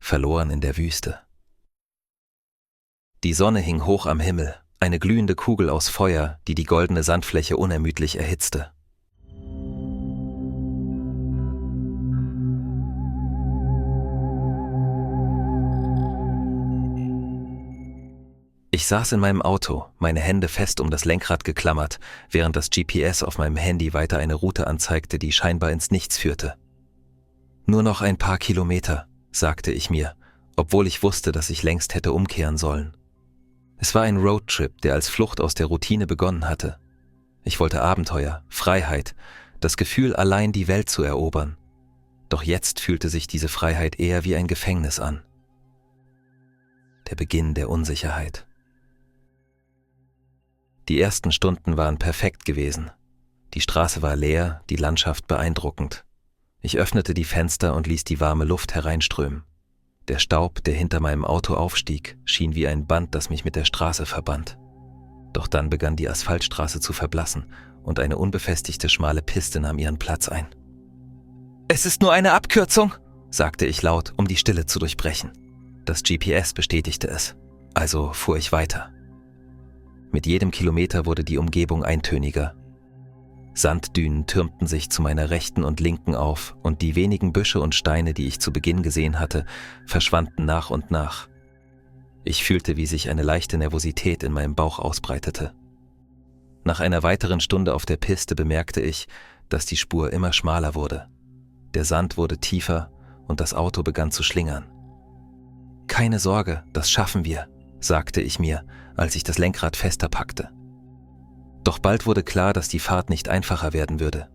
verloren in der Wüste. Die Sonne hing hoch am Himmel, eine glühende Kugel aus Feuer, die die goldene Sandfläche unermüdlich erhitzte. Ich saß in meinem Auto, meine Hände fest um das Lenkrad geklammert, während das GPS auf meinem Handy weiter eine Route anzeigte, die scheinbar ins Nichts führte. Nur noch ein paar Kilometer, sagte ich mir, obwohl ich wusste, dass ich längst hätte umkehren sollen. Es war ein Roadtrip, der als Flucht aus der Routine begonnen hatte. Ich wollte Abenteuer, Freiheit, das Gefühl, allein die Welt zu erobern. Doch jetzt fühlte sich diese Freiheit eher wie ein Gefängnis an. Der Beginn der Unsicherheit. Die ersten Stunden waren perfekt gewesen. Die Straße war leer, die Landschaft beeindruckend. Ich öffnete die Fenster und ließ die warme Luft hereinströmen. Der Staub, der hinter meinem Auto aufstieg, schien wie ein Band, das mich mit der Straße verband. Doch dann begann die Asphaltstraße zu verblassen und eine unbefestigte schmale Piste nahm ihren Platz ein. »Es ist nur eine Abkürzung«, sagte ich laut, um die Stille zu durchbrechen. Das GPS bestätigte es, also fuhr ich weiter. Mit jedem Kilometer wurde die Umgebung eintöniger. Sanddünen türmten sich zu meiner Rechten und Linken auf und die wenigen Büsche und Steine, die ich zu Beginn gesehen hatte, verschwanden nach und nach. Ich fühlte, wie sich eine leichte Nervosität in meinem Bauch ausbreitete. Nach einer weiteren Stunde auf der Piste bemerkte ich, dass die Spur immer schmaler wurde. Der Sand wurde tiefer und das Auto begann zu schlingern. »Keine Sorge, das schaffen wir«, sagte ich mir, als ich das Lenkrad fester packte. Doch bald wurde klar, dass die Fahrt nicht einfacher werden würde.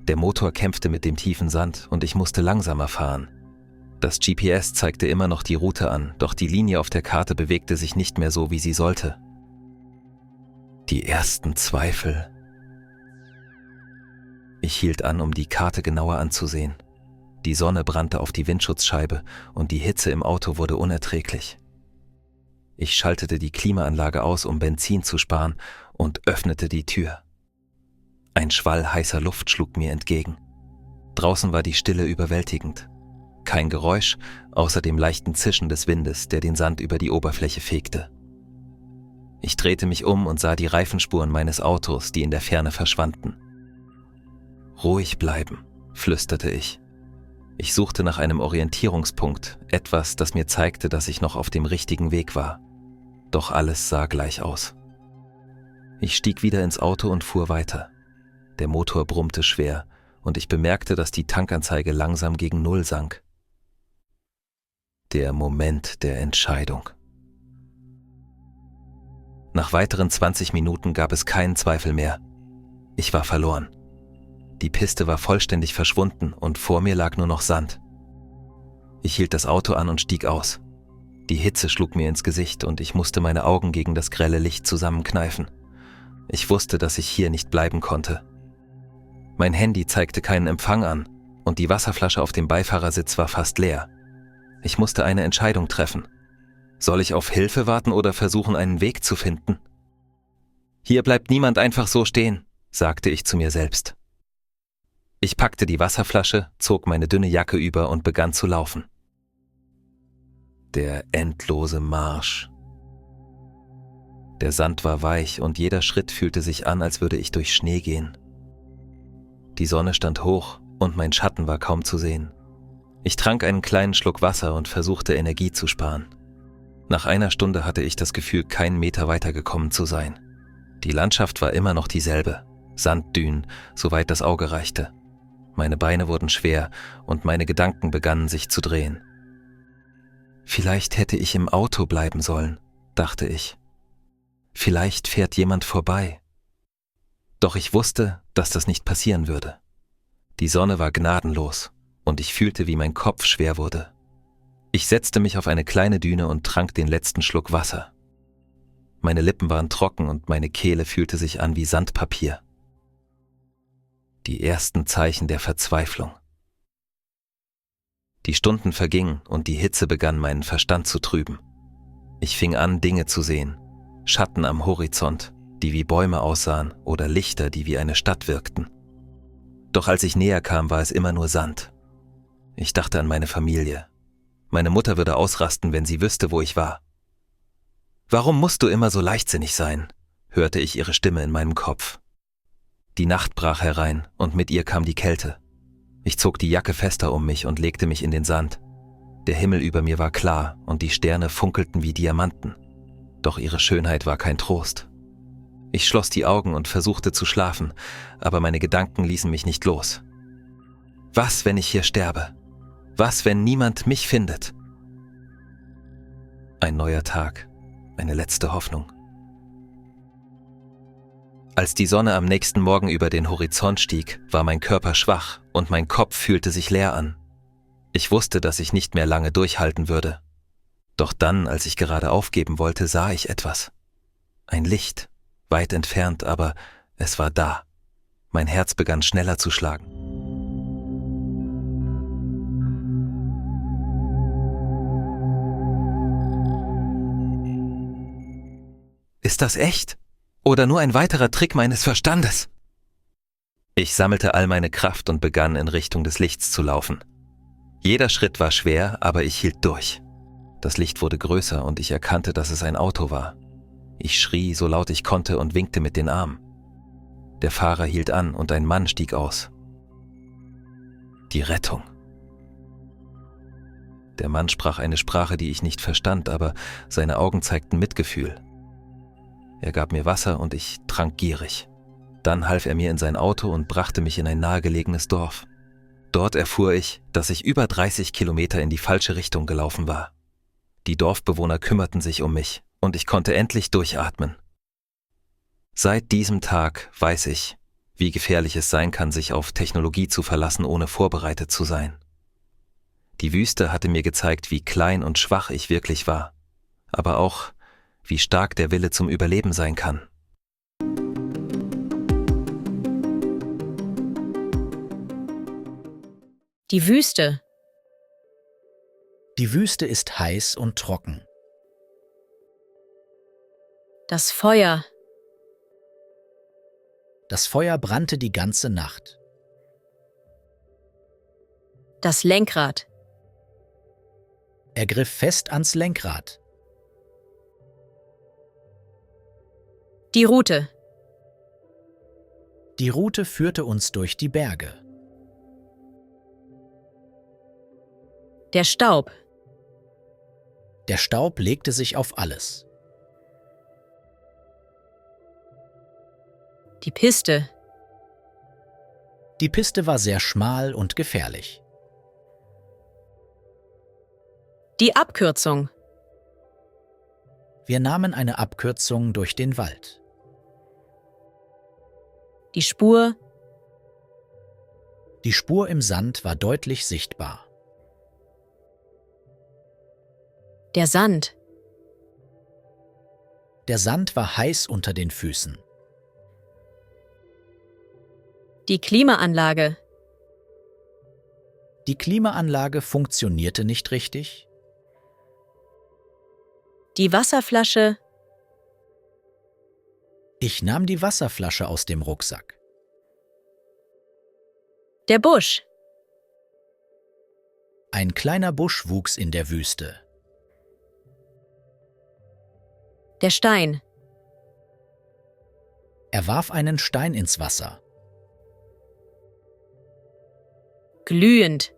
Der Motor kämpfte mit dem tiefen Sand und ich musste langsamer fahren. Das GPS zeigte immer noch die Route an, doch die Linie auf der Karte bewegte sich nicht mehr so, wie sie sollte. Die ersten Zweifel. Ich hielt an, um die Karte genauer anzusehen. Die Sonne brannte auf die Windschutzscheibe und die Hitze im Auto wurde unerträglich. Ich schaltete die Klimaanlage aus, um Benzin zu sparen, und öffnete die Tür. Ein Schwall heißer Luft schlug mir entgegen. Draußen war die Stille überwältigend. Kein Geräusch, außer dem leichten Zischen des Windes, der den Sand über die Oberfläche fegte. Ich drehte mich um und sah die Reifenspuren meines Autos, die in der Ferne verschwanden. »Ruhig bleiben«, flüsterte ich. Ich suchte nach einem Orientierungspunkt, etwas, das mir zeigte, dass ich noch auf dem richtigen Weg war. Doch alles sah gleich aus. Ich stieg wieder ins Auto und fuhr weiter. Der Motor brummte schwer und ich bemerkte, dass die Tankanzeige langsam gegen Null sank. Der Moment der Entscheidung. Nach weiteren 20 Minuten gab es keinen Zweifel mehr. Ich war verloren. Die Piste war vollständig verschwunden und vor mir lag nur noch Sand. Ich hielt das Auto an und stieg aus. Die Hitze schlug mir ins Gesicht und ich musste meine Augen gegen das grelle Licht zusammenkneifen. Ich wusste, dass ich hier nicht bleiben konnte. Mein Handy zeigte keinen Empfang an und die Wasserflasche auf dem Beifahrersitz war fast leer. Ich musste eine Entscheidung treffen. Soll ich auf Hilfe warten oder versuchen, einen Weg zu finden? »Hier bleibt niemand einfach so stehen«, sagte ich zu mir selbst. Ich packte die Wasserflasche, zog meine dünne Jacke über und begann zu laufen. Der endlose Marsch. Der Sand war weich und jeder Schritt fühlte sich an, als würde ich durch Schnee gehen. Die Sonne stand hoch und mein Schatten war kaum zu sehen. Ich trank einen kleinen Schluck Wasser und versuchte, Energie zu sparen. Nach einer Stunde hatte ich das Gefühl, keinen Meter weitergekommen zu sein. Die Landschaft war immer noch dieselbe. Sanddünen, soweit das Auge reichte. Meine Beine wurden schwer und meine Gedanken begannen sich zu drehen. Vielleicht hätte ich im Auto bleiben sollen, dachte ich. Vielleicht fährt jemand vorbei. Doch ich wusste, dass das nicht passieren würde. Die Sonne war gnadenlos und ich fühlte, wie mein Kopf schwer wurde. Ich setzte mich auf eine kleine Düne und trank den letzten Schluck Wasser. Meine Lippen waren trocken und meine Kehle fühlte sich an wie Sandpapier. Die ersten Zeichen der Verzweiflung. Die Stunden vergingen und die Hitze begann, meinen Verstand zu trüben. Ich fing an, Dinge zu sehen. Schatten am Horizont, die wie Bäume aussahen, oder Lichter, die wie eine Stadt wirkten. Doch als ich näher kam, war es immer nur Sand. Ich dachte an meine Familie. Meine Mutter würde ausrasten, wenn sie wüsste, wo ich war. »Warum musst du immer so leichtsinnig sein?« hörte ich ihre Stimme in meinem Kopf. Die Nacht brach herein und mit ihr kam die Kälte. Ich zog die Jacke fester um mich und legte mich in den Sand. Der Himmel über mir war klar und die Sterne funkelten wie Diamanten. Doch ihre Schönheit war kein Trost. Ich schloss die Augen und versuchte zu schlafen, aber meine Gedanken ließen mich nicht los. Was, wenn ich hier sterbe? Was, wenn niemand mich findet? Ein neuer Tag, eine letzte Hoffnung. Als die Sonne am nächsten Morgen über den Horizont stieg, war mein Körper schwach und mein Kopf fühlte sich leer an. Ich wusste, dass ich nicht mehr lange durchhalten würde. Doch dann, als ich gerade aufgeben wollte, sah ich etwas. Ein Licht, weit entfernt, aber es war da. Mein Herz begann schneller zu schlagen. Ist das echt? Oder nur ein weiterer Trick meines Verstandes? Ich sammelte all meine Kraft und begann in Richtung des Lichts zu laufen. Jeder Schritt war schwer, aber ich hielt durch. Das Licht wurde größer und ich erkannte, dass es ein Auto war. Ich schrie, so laut ich konnte und winkte mit den Armen. Der Fahrer hielt an und ein Mann stieg aus. Die Rettung. Der Mann sprach eine Sprache, die ich nicht verstand, aber seine Augen zeigten Mitgefühl. Er gab mir Wasser und ich trank gierig. Dann half er mir in sein Auto und brachte mich in ein nahegelegenes Dorf. Dort erfuhr ich, dass ich über 30 Kilometer in die falsche Richtung gelaufen war. Die Dorfbewohner kümmerten sich um mich und ich konnte endlich durchatmen. Seit diesem Tag weiß ich, wie gefährlich es sein kann, sich auf Technologie zu verlassen, ohne vorbereitet zu sein. Die Wüste hatte mir gezeigt, wie klein und schwach ich wirklich war, aber auch, wie stark der Wille zum Überleben sein kann. Die Wüste. Die Wüste ist heiß und trocken. Das Feuer. Das Feuer brannte die ganze Nacht. Das Lenkrad. Er griff fest ans Lenkrad. Die Route. Die Route führte uns durch die Berge. Der Staub. Der Staub legte sich auf alles. Die Piste. Die Piste war sehr schmal und gefährlich. Die Abkürzung. Wir nahmen eine Abkürzung durch den Wald. Die Spur. Die Spur im Sand war deutlich sichtbar. Der Sand. Der Sand war heiß unter den Füßen. Die Klimaanlage. Die Klimaanlage funktionierte nicht richtig. Die Wasserflasche. Ich nahm die Wasserflasche aus dem Rucksack. Der Busch. Ein kleiner Busch wuchs in der Wüste. Der Stein. Er warf einen Stein ins Wasser. Glühend.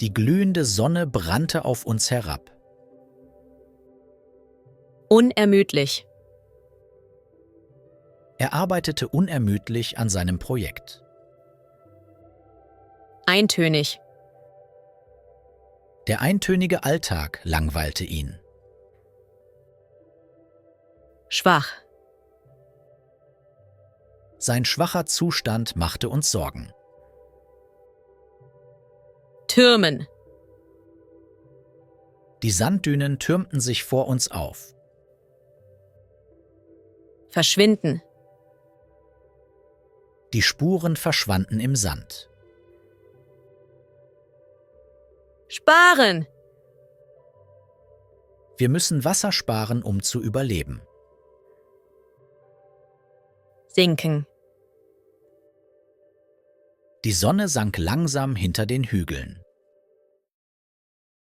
Die glühende Sonne brannte auf uns herab. Unermüdlich. Er arbeitete unermüdlich an seinem Projekt. Eintönig. Der eintönige Alltag langweilte ihn. Schwach. Sein schwacher Zustand machte uns Sorgen. Türmen. Die Sanddünen türmten sich vor uns auf. Verschwinden. Die Spuren verschwanden im Sand. Sparen. Wir müssen Wasser sparen, um zu überleben. Sinken. Die Sonne sank langsam hinter den Hügeln.